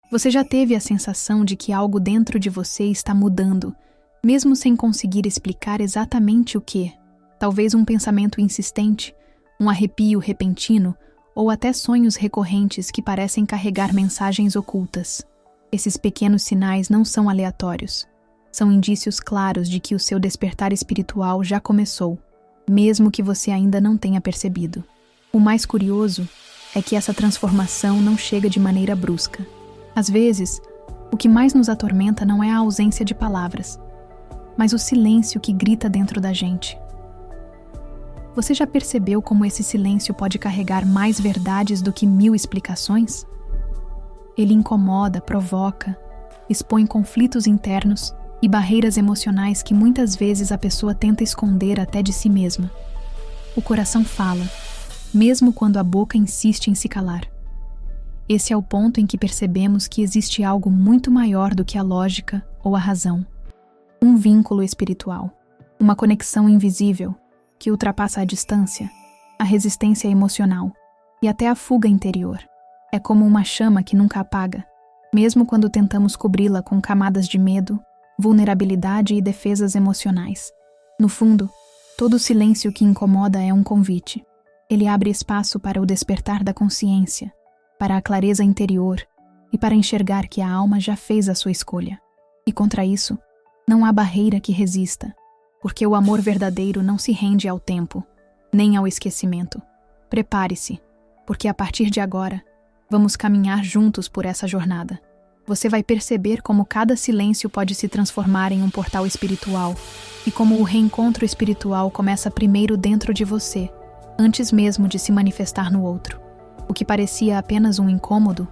Você já teve a sensação de que algo dentro de você está mudando, mesmo sem conseguir explicar exatamente o que? Talvez um pensamento insistente, um arrepio repentino ou até sonhos recorrentes que parecem carregar mensagens ocultas. Esses pequenos sinais não são aleatórios. São indícios claros de que o seu despertar espiritual já começou, mesmo que você ainda não tenha percebido. O mais curioso é que essa transformação não chega de maneira brusca. Às vezes, o que mais nos atormenta não é a ausência de palavras, mas o silêncio que grita dentro da gente. Você já percebeu como esse silêncio pode carregar mais verdades do que 1000 explicações? Ele incomoda, provoca, expõe conflitos internos e barreiras emocionais que muitas vezes a pessoa tenta esconder até de si mesma. O coração fala, mesmo quando a boca insiste em se calar. Esse é o ponto em que percebemos que existe algo muito maior do que a lógica ou a razão. Um vínculo espiritual, uma conexão invisível que ultrapassa a distância, a resistência emocional e até a fuga interior. É como uma chama que nunca apaga, mesmo quando tentamos cobri-la com camadas de medo, vulnerabilidade e defesas emocionais. No fundo, todo silêncio que incomoda é um convite. Ele abre espaço para o despertar da consciência, para a clareza interior e para enxergar que a alma já fez a sua escolha. E contra isso, não há barreira que resista, porque o amor verdadeiro não se rende ao tempo, nem ao esquecimento. Prepare-se, porque a partir de agora, vamos caminhar juntos por essa jornada. Você vai perceber como cada silêncio pode se transformar em um portal espiritual e como o reencontro espiritual começa primeiro dentro de você, antes mesmo de se manifestar no outro. O que parecia apenas um incômodo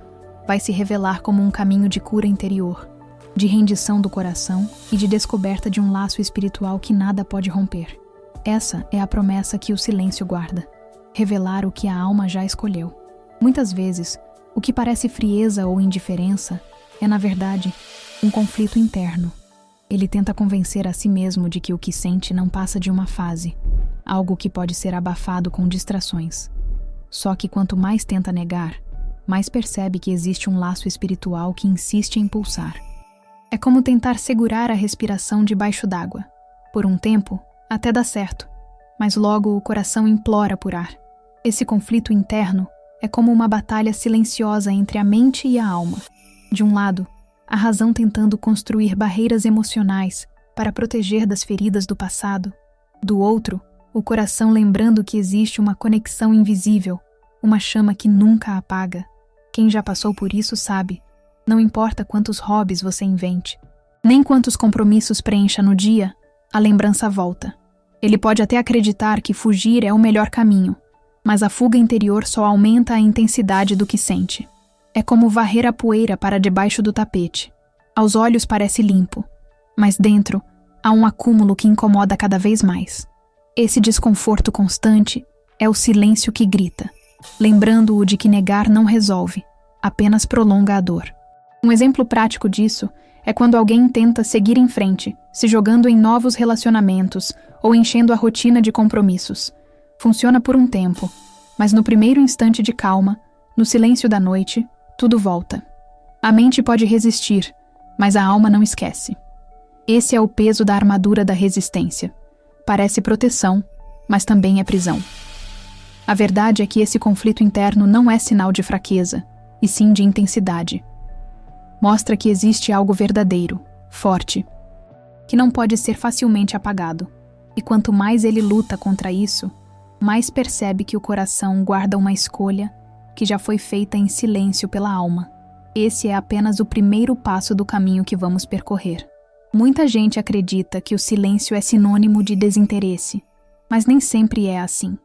vai se revelar como um caminho de cura interior, de rendição do coração e de descoberta de um laço espiritual que nada pode romper. Essa é a promessa que o silêncio guarda: revelar o que a alma já escolheu. Muitas vezes, o que parece frieza ou indiferença é, na verdade, um conflito interno. Ele tenta convencer a si mesmo de que o que sente não passa de uma fase, algo que pode ser abafado com distrações. Só que quanto mais tenta negar, mais percebe que existe um laço espiritual que insiste em pulsar. É como tentar segurar a respiração debaixo d'água. Por um tempo, até dá certo, mas logo o coração implora por ar. Esse conflito interno é como uma batalha silenciosa entre a mente e a alma. De um lado, a razão tentando construir barreiras emocionais para proteger das feridas do passado. Do outro, o coração lembrando que existe uma conexão invisível, uma chama que nunca apaga. Quem já passou por isso sabe, não importa quantos hobbies você invente, nem quantos compromissos preencha no dia, a lembrança volta. Ele pode até acreditar que fugir é o melhor caminho, mas a fuga interior só aumenta a intensidade do que sente. É como varrer a poeira para debaixo do tapete. Aos olhos parece limpo, mas dentro há um acúmulo que incomoda cada vez mais. Esse desconforto constante é o silêncio que grita, lembrando-o de que negar não resolve, apenas prolonga a dor. Um exemplo prático disso é quando alguém tenta seguir em frente, se jogando em novos relacionamentos ou enchendo a rotina de compromissos. Funciona por um tempo, mas no primeiro instante de calma, no silêncio da noite, tudo volta. A mente pode resistir, mas a alma não esquece. Esse é o peso da armadura da resistência. Parece proteção, mas também é prisão. A verdade é que esse conflito interno não é sinal de fraqueza, e sim de intensidade. Mostra que existe algo verdadeiro, forte, que não pode ser facilmente apagado. E quanto mais ele luta contra isso, mais percebe que o coração guarda uma escolha que já foi feita em silêncio pela alma. Esse é apenas o primeiro passo do caminho que vamos percorrer. Muita gente acredita que o silêncio é sinônimo de desinteresse, mas nem sempre é assim.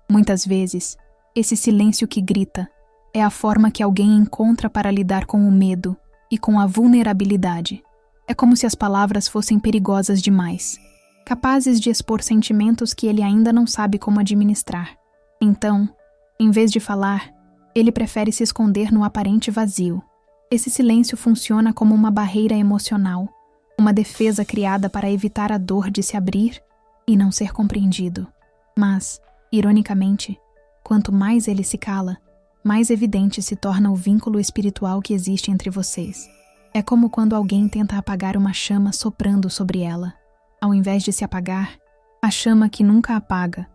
Muitas vezes, esse silêncio que grita é a forma que alguém encontra para lidar com o medo e com a vulnerabilidade. É como se as palavras fossem perigosas demais, capazes de expor sentimentos que ele ainda não sabe como administrar. Então, em vez de falar, ele prefere se esconder no aparente vazio. Esse silêncio funciona como uma barreira emocional, uma defesa criada para evitar a dor de se abrir e não ser compreendido. Mas, ironicamente, quanto mais ele se cala, mais evidente se torna o vínculo espiritual que existe entre vocês. É como quando alguém tenta apagar uma chama soprando sobre ela. Ao invés de se apagar, a chama que nunca apaga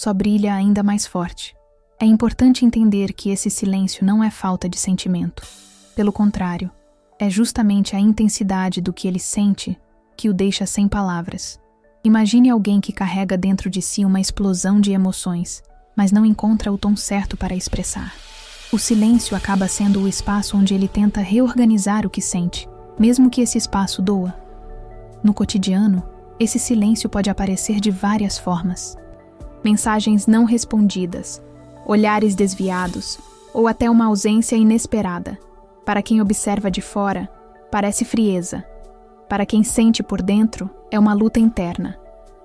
só brilha ainda mais forte. É importante entender que esse silêncio não é falta de sentimento. Pelo contrário, é justamente a intensidade do que ele sente que o deixa sem palavras. Imagine alguém que carrega dentro de si uma explosão de emoções, mas não encontra o tom certo para expressar. O silêncio acaba sendo o espaço onde ele tenta reorganizar o que sente, mesmo que esse espaço doa. No cotidiano, esse silêncio pode aparecer de várias formas. Mensagens não respondidas, olhares desviados, ou até uma ausência inesperada. Para quem observa de fora, parece frieza. Para quem sente por dentro, é uma luta interna.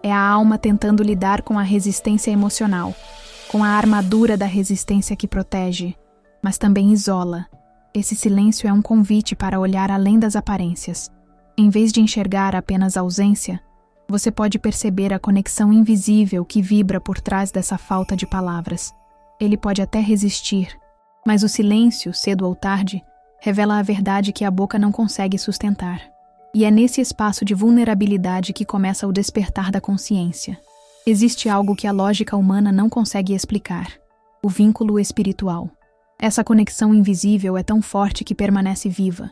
É a alma tentando lidar com a resistência emocional, com a armadura da resistência que protege, mas também isola. Esse silêncio é um convite para olhar além das aparências. Em vez de enxergar apenas a ausência, você pode perceber a conexão invisível que vibra por trás dessa falta de palavras. Ele pode até resistir, mas o silêncio, cedo ou tarde, revela a verdade que a boca não consegue sustentar. E é nesse espaço de vulnerabilidade que começa o despertar da consciência. Existe algo que a lógica humana não consegue explicar: o vínculo espiritual. Essa conexão invisível é tão forte que permanece viva,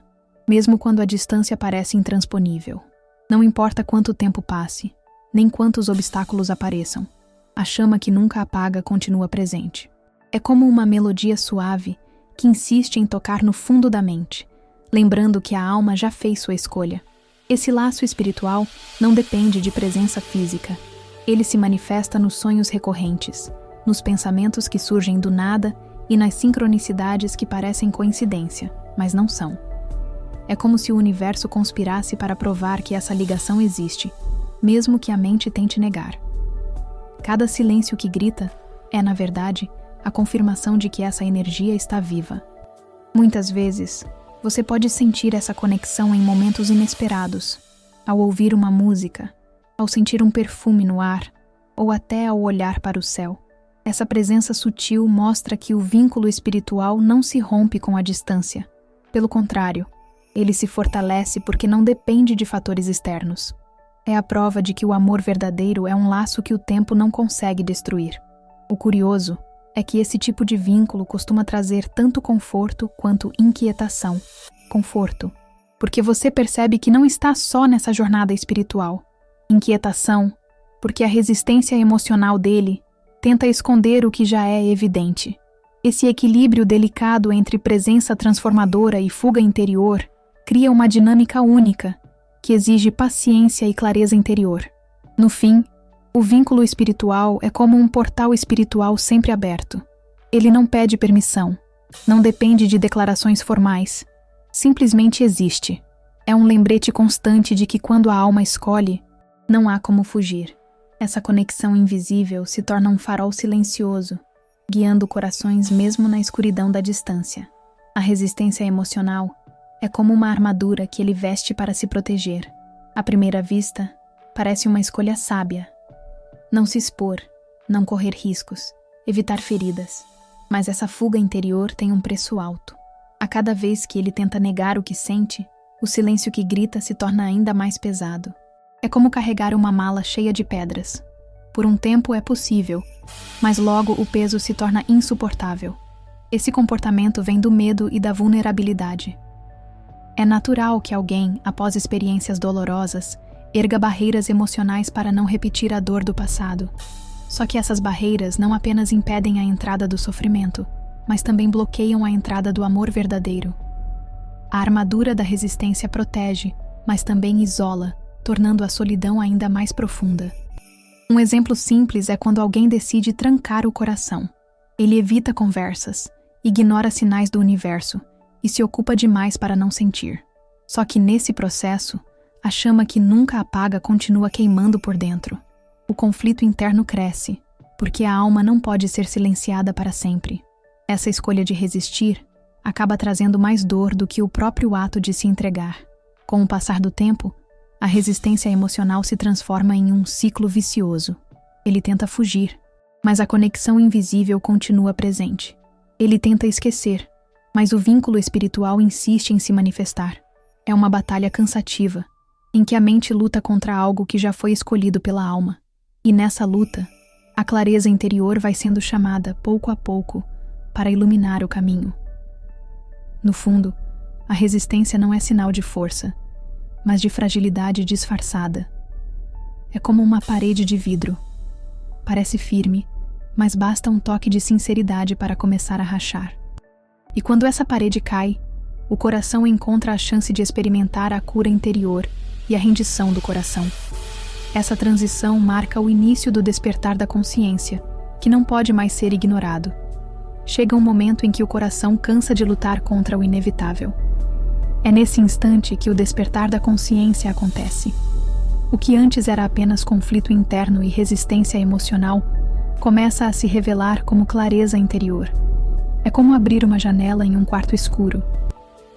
mesmo quando a distância parece intransponível. Não importa quanto tempo passe, nem quantos obstáculos apareçam, a chama que nunca apaga continua presente. É como uma melodia suave que insiste em tocar no fundo da mente, lembrando que a alma já fez sua escolha. Esse laço espiritual não depende de presença física. Ele se manifesta nos sonhos recorrentes, nos pensamentos que surgem do nada e nas sincronicidades que parecem coincidência, mas não são. É como se o universo conspirasse para provar que essa ligação existe, mesmo que a mente tente negar. Cada silêncio que grita é, na verdade, a confirmação de que essa energia está viva. Muitas vezes, você pode sentir essa conexão em momentos inesperados, ao ouvir uma música, ao sentir um perfume no ar, ou até ao olhar para o céu. Essa presença sutil mostra que o vínculo espiritual não se rompe com a distância. Pelo contrário, ele se fortalece porque não depende de fatores externos. É a prova de que o amor verdadeiro é um laço que o tempo não consegue destruir. O curioso é que esse tipo de vínculo costuma trazer tanto conforto quanto inquietação. Conforto, porque você percebe que não está só nessa jornada espiritual. Inquietação, porque a resistência emocional dele tenta esconder o que já é evidente. Esse equilíbrio delicado entre presença transformadora e fuga interior cria uma dinâmica única, que exige paciência e clareza interior. No fim, o vínculo espiritual é como um portal espiritual sempre aberto. Ele não pede permissão, não depende de declarações formais, simplesmente existe. É um lembrete constante de que quando a alma escolhe, não há como fugir. Essa conexão invisível se torna um farol silencioso, guiando corações mesmo na escuridão da distância. A resistência emocional é como uma armadura que ele veste para se proteger. À primeira vista, parece uma escolha sábia. Não se expor, não correr riscos, evitar feridas. Mas essa fuga interior tem um preço alto. A cada vez que ele tenta negar o que sente, o silêncio que grita se torna ainda mais pesado. É como carregar uma mala cheia de pedras. Por um tempo é possível, mas logo o peso se torna insuportável. Esse comportamento vem do medo e da vulnerabilidade. É natural que alguém, após experiências dolorosas, erga barreiras emocionais para não repetir a dor do passado. Só que essas barreiras não apenas impedem a entrada do sofrimento, mas também bloqueiam a entrada do amor verdadeiro. A armadura da resistência protege, mas também isola, tornando a solidão ainda mais profunda. Um exemplo simples é quando alguém decide trancar o coração. Ele evita conversas, ignora sinais do universo e se ocupa demais para não sentir. Só que nesse processo, a chama que nunca apaga continua queimando por dentro. O conflito interno cresce, porque a alma não pode ser silenciada para sempre. Essa escolha de resistir acaba trazendo mais dor do que o próprio ato de se entregar. Com o passar do tempo, a resistência emocional se transforma em um ciclo vicioso. Ele tenta fugir, mas a conexão invisível continua presente. Ele tenta esquecer, mas o vínculo espiritual insiste em se manifestar. É uma batalha cansativa, em que a mente luta contra algo que já foi escolhido pela alma. E nessa luta, a clareza interior vai sendo chamada, pouco a pouco, para iluminar o caminho. No fundo, a resistência não é sinal de força, mas de fragilidade disfarçada. É como uma parede de vidro. Parece firme, mas basta um toque de sinceridade para começar a rachar. E quando essa parede cai, o coração encontra a chance de experimentar a cura interior e a rendição do coração. Essa transição marca o início do despertar da consciência, que não pode mais ser ignorado. Chega um momento em que o coração cansa de lutar contra o inevitável. É nesse instante que o despertar da consciência acontece. O que antes era apenas conflito interno e resistência emocional começa a se revelar como clareza interior. É como abrir uma janela em um quarto escuro.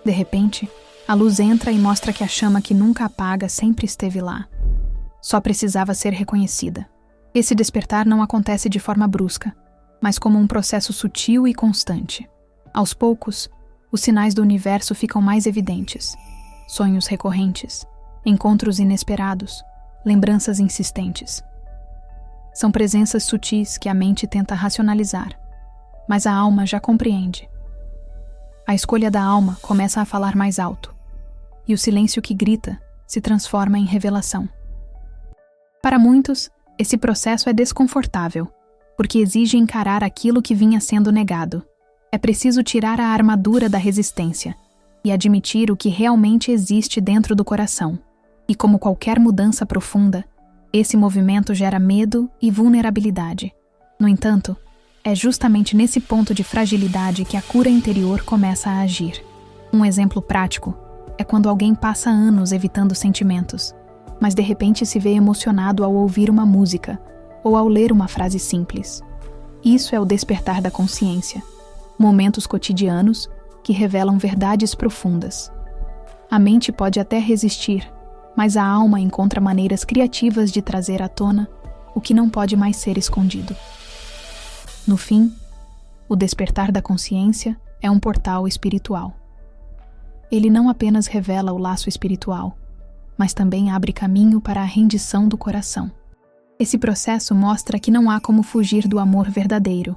De repente, a luz entra e mostra que a chama que nunca apaga sempre esteve lá. Só precisava ser reconhecida. Esse despertar não acontece de forma brusca, mas como um processo sutil e constante. Aos poucos, os sinais do universo ficam mais evidentes. Sonhos recorrentes, encontros inesperados, lembranças insistentes. São presenças sutis que a mente tenta racionalizar, mas a alma já compreende. A escolha da alma começa a falar mais alto, e o silêncio que grita se transforma em revelação. Para muitos, esse processo é desconfortável, porque exige encarar aquilo que vinha sendo negado. É preciso tirar a armadura da resistência e admitir o que realmente existe dentro do coração. E como qualquer mudança profunda, esse movimento gera medo e vulnerabilidade. No entanto, é justamente nesse ponto de fragilidade que a cura interior começa a agir. Um exemplo prático é quando alguém passa anos evitando sentimentos, mas de repente se vê emocionado ao ouvir uma música ou ao ler uma frase simples. Isso é o despertar da consciência. Momentos cotidianos que revelam verdades profundas. A mente pode até resistir, mas a alma encontra maneiras criativas de trazer à tona o que não pode mais ser escondido. No fim, o despertar da consciência é um portal espiritual. Ele não apenas revela o laço espiritual, mas também abre caminho para a rendição do coração. Esse processo mostra que não há como fugir do amor verdadeiro,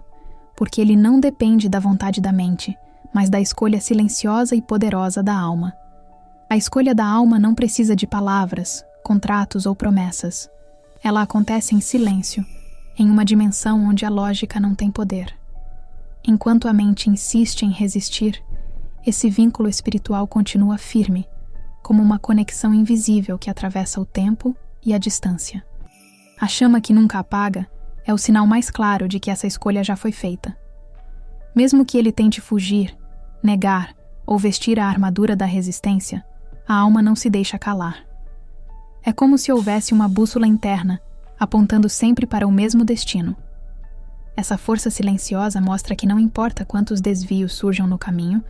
porque ele não depende da vontade da mente, mas da escolha silenciosa e poderosa da alma. A escolha da alma não precisa de palavras, contratos ou promessas. Ela acontece em silêncio, em uma dimensão onde a lógica não tem poder. Enquanto a mente insiste em resistir, esse vínculo espiritual continua firme, como uma conexão invisível que atravessa o tempo e a distância. A chama que nunca apaga é o sinal mais claro de que essa escolha já foi feita. Mesmo que ele tente fugir, negar ou vestir a armadura da resistência, a alma não se deixa calar. É como se houvesse uma bússola interna, apontando sempre para o mesmo destino. Essa força silenciosa mostra que não importa quantos desvios surjam no caminho,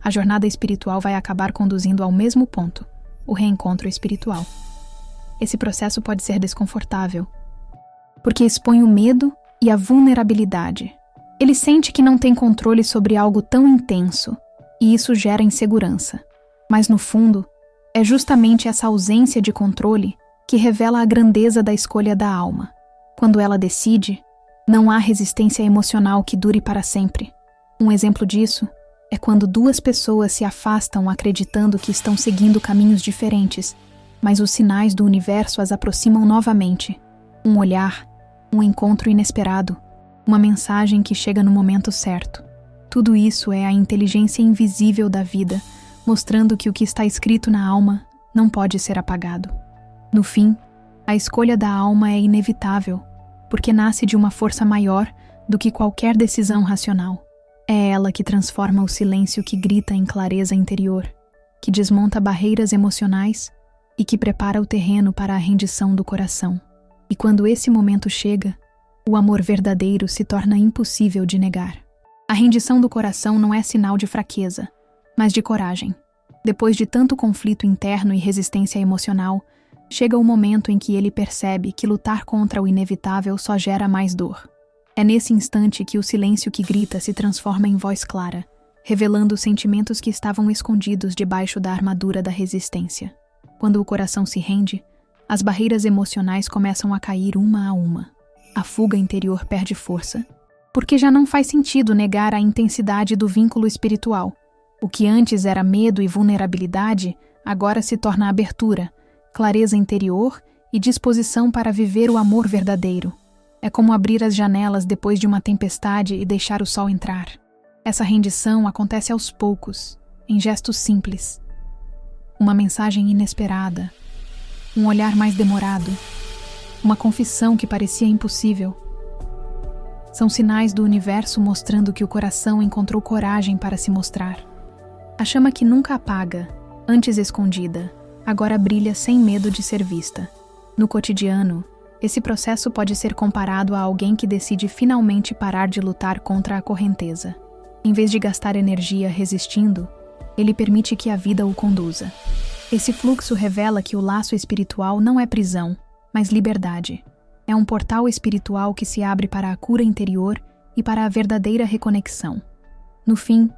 a jornada espiritual vai acabar conduzindo ao mesmo ponto, o reencontro espiritual. Esse processo pode ser desconfortável, porque expõe o medo e a vulnerabilidade. Ele sente que não tem controle sobre algo tão intenso, e isso gera insegurança. Mas no fundo, é justamente essa ausência de controle que revela a grandeza da escolha da alma. Quando ela decide, não há resistência emocional que dure para sempre. Um exemplo disso é quando duas pessoas se afastam acreditando que estão seguindo caminhos diferentes, mas os sinais do universo as aproximam novamente. Um olhar, um encontro inesperado, uma mensagem que chega no momento certo. Tudo isso é a inteligência invisível da vida, mostrando que o que está escrito na alma não pode ser apagado. No fim, a escolha da alma é inevitável, porque nasce de uma força maior do que qualquer decisão racional. É ela que transforma o silêncio que grita em clareza interior, que desmonta barreiras emocionais e que prepara o terreno para a rendição do coração. E quando esse momento chega, o amor verdadeiro se torna impossível de negar. A rendição do coração não é sinal de fraqueza, mas de coragem. Depois de tanto conflito interno e resistência emocional, chega o momento em que ele percebe que lutar contra o inevitável só gera mais dor. É nesse instante que o silêncio que grita se transforma em voz clara, revelando os sentimentos que estavam escondidos debaixo da armadura da resistência. Quando o coração se rende, as barreiras emocionais começam a cair uma a uma. A fuga interior perde força, porque já não faz sentido negar a intensidade do vínculo espiritual. O que antes era medo e vulnerabilidade, agora se torna abertura, clareza interior e disposição para viver o amor verdadeiro. É como abrir as janelas depois de uma tempestade e deixar o sol entrar. Essa rendição acontece aos poucos, em gestos simples. Uma mensagem inesperada, um olhar mais demorado, uma confissão que parecia impossível. São sinais do universo mostrando que o coração encontrou coragem para se mostrar. A chama que nunca apaga, antes escondida, agora brilha sem medo de ser vista. No cotidiano, esse processo pode ser comparado a alguém que decide finalmente parar de lutar contra a correnteza. Em vez de gastar energia resistindo, ele permite que a vida o conduza. Esse fluxo revela que o laço espiritual não é prisão, mas liberdade. É um portal espiritual que se abre para a cura interior e para a verdadeira reconexão. No fim,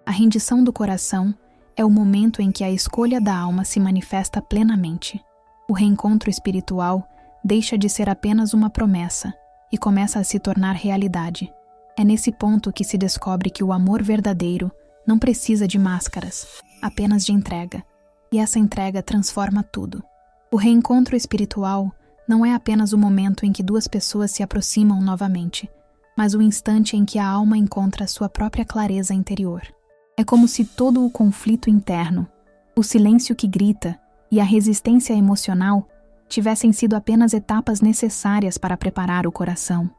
a rendição do coração é o momento em que a escolha da alma se manifesta plenamente. O reencontro espiritual deixa de ser apenas uma promessa e começa a se tornar realidade. É nesse ponto que se descobre que o amor verdadeiro não precisa de máscaras, apenas de entrega. E essa entrega transforma tudo. O reencontro espiritual não é apenas o momento em que duas pessoas se aproximam novamente, mas o instante em que a alma encontra sua própria clareza interior. É como se todo o conflito interno, o silêncio que grita e a resistência emocional tivessem sido apenas etapas necessárias para preparar o coração.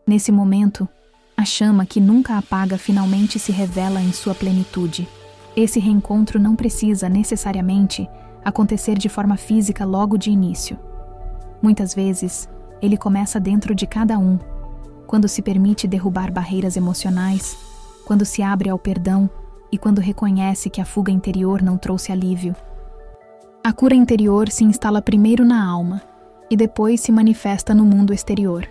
Nesse momento, a chama que nunca apaga finalmente se revela em sua plenitude. Esse reencontro não precisa, necessariamente, acontecer de forma física logo de início. Muitas vezes, ele começa dentro de cada um, quando se permite derrubar barreiras emocionais, quando se abre ao perdão e quando reconhece que a fuga interior não trouxe alívio. A cura interior se instala primeiro na alma e depois se manifesta no mundo exterior.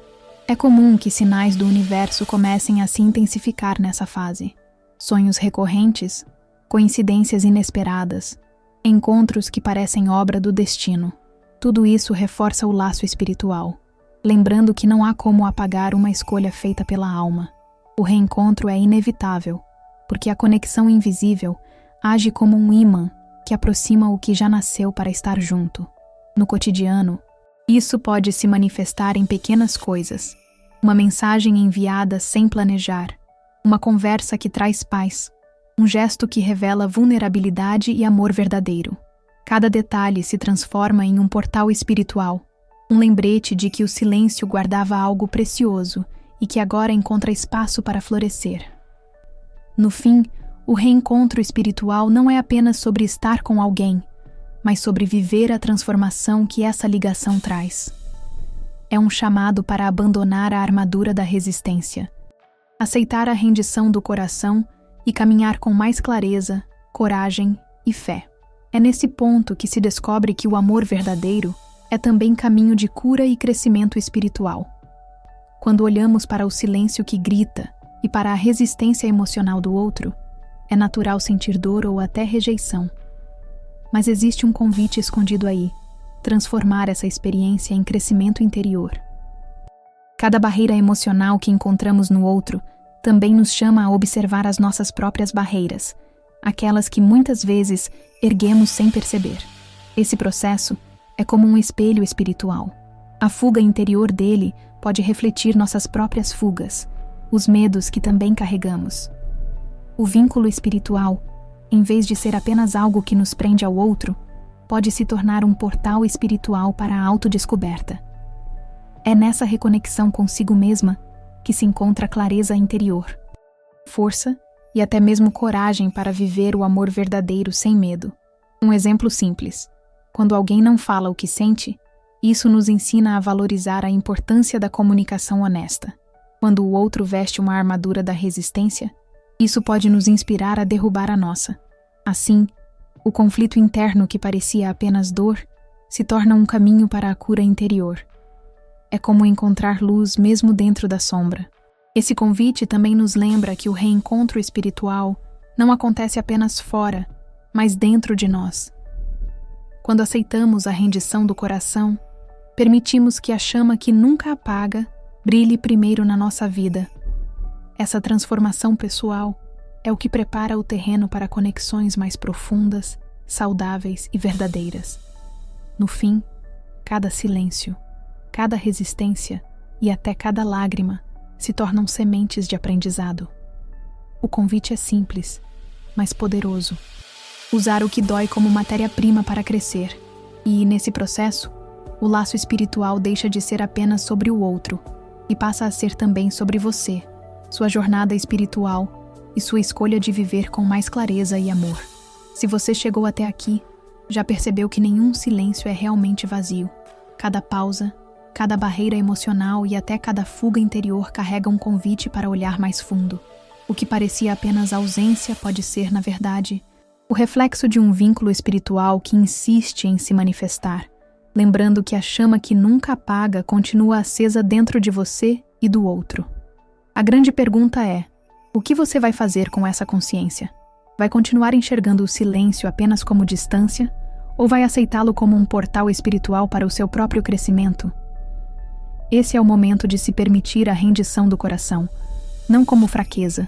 É comum que sinais do universo comecem a se intensificar nessa fase. Sonhos recorrentes, coincidências inesperadas, encontros que parecem obra do destino. Tudo isso reforça o laço espiritual, lembrando que não há como apagar uma escolha feita pela alma. O reencontro é inevitável, porque a conexão invisível age como um ímã que aproxima o que já nasceu para estar junto. No cotidiano, isso pode se manifestar em pequenas coisas. Uma mensagem enviada sem planejar, uma conversa que traz paz, um gesto que revela vulnerabilidade e amor verdadeiro. Cada detalhe se transforma em um portal espiritual, um lembrete de que o silêncio guardava algo precioso e que agora encontra espaço para florescer. No fim, o reencontro espiritual não é apenas sobre estar com alguém, mas sobre viver a transformação que essa ligação traz. É um chamado para abandonar a armadura da resistência, aceitar a rendição do coração e caminhar com mais clareza, coragem e fé. É nesse ponto que se descobre que o amor verdadeiro é também caminho de cura e crescimento espiritual. Quando olhamos para o silêncio que grita e para a resistência emocional do outro, é natural sentir dor ou até rejeição. Mas existe um convite escondido aí: transformar essa experiência em crescimento interior. Cada barreira emocional que encontramos no outro também nos chama a observar as nossas próprias barreiras, aquelas que muitas vezes erguemos sem perceber. Esse processo é como um espelho espiritual. A fuga interior dele pode refletir nossas próprias fugas, os medos que também carregamos. O vínculo espiritual, em vez de ser apenas algo que nos prende ao outro, pode se tornar um portal espiritual para a autodescoberta. É nessa reconexão consigo mesma que se encontra a clareza interior, força e até mesmo coragem para viver o amor verdadeiro sem medo. Um exemplo simples: quando alguém não fala o que sente, isso nos ensina a valorizar a importância da comunicação honesta. Quando o outro veste uma armadura da resistência, isso pode nos inspirar a derrubar a nossa. Assim, o conflito interno que parecia apenas dor se torna um caminho para a cura interior. É como encontrar luz mesmo dentro da sombra. Esse convite também nos lembra que o reencontro espiritual não acontece apenas fora, mas dentro de nós. Quando aceitamos a rendição do coração, permitimos que a chama que nunca apaga brilhe primeiro na nossa vida. Essa transformação pessoal é o que prepara o terreno para conexões mais profundas, saudáveis e verdadeiras. No fim, cada silêncio, cada resistência e até cada lágrima se tornam sementes de aprendizado. O convite é simples, mas poderoso. Usar o que dói como matéria-prima para crescer. E, nesse processo, o laço espiritual deixa de ser apenas sobre o outro e passa a ser também sobre você, sua jornada espiritual e sua escolha de viver com mais clareza e amor. Se você chegou até aqui, já percebeu que nenhum silêncio é realmente vazio. Cada pausa, cada barreira emocional e até cada fuga interior carrega um convite para olhar mais fundo. O que parecia apenas ausência pode ser, na verdade, o reflexo de um vínculo espiritual que insiste em se manifestar, lembrando que a chama que nunca apaga continua acesa dentro de você e do outro. A grande pergunta é: o que você vai fazer com essa consciência? Vai continuar enxergando o silêncio apenas como distância, ou vai aceitá-lo como um portal espiritual para o seu próprio crescimento? Esse é o momento de se permitir a rendição do coração, não como fraqueza,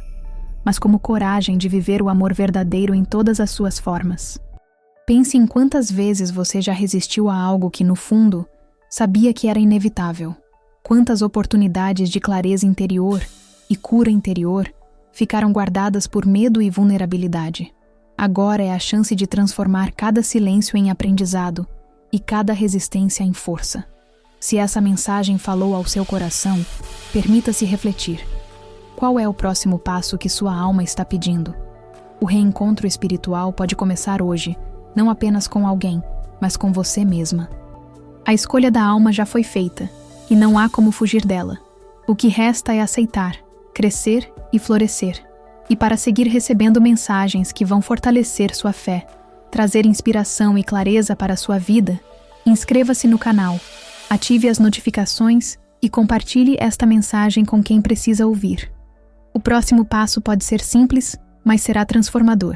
mas como coragem de viver o amor verdadeiro em todas as suas formas. Pense em quantas vezes você já resistiu a algo que, no fundo, sabia que era inevitável. Quantas oportunidades de clareza interior e cura interior ficaram guardadas por medo e vulnerabilidade. Agora é a chance de transformar cada silêncio em aprendizado e cada resistência em força. Se essa mensagem falou ao seu coração, permita-se refletir. Qual é o próximo passo que sua alma está pedindo? O reencontro espiritual pode começar hoje, não apenas com alguém, mas com você mesma. A escolha da alma já foi feita, e não há como fugir dela. O que resta é aceitar, crescer e florescer. E para seguir recebendo mensagens que vão fortalecer sua fé, trazer inspiração e clareza para a sua vida, inscreva-se no canal, ative as notificações e compartilhe esta mensagem com quem precisa ouvir. O próximo passo pode ser simples, mas será transformador.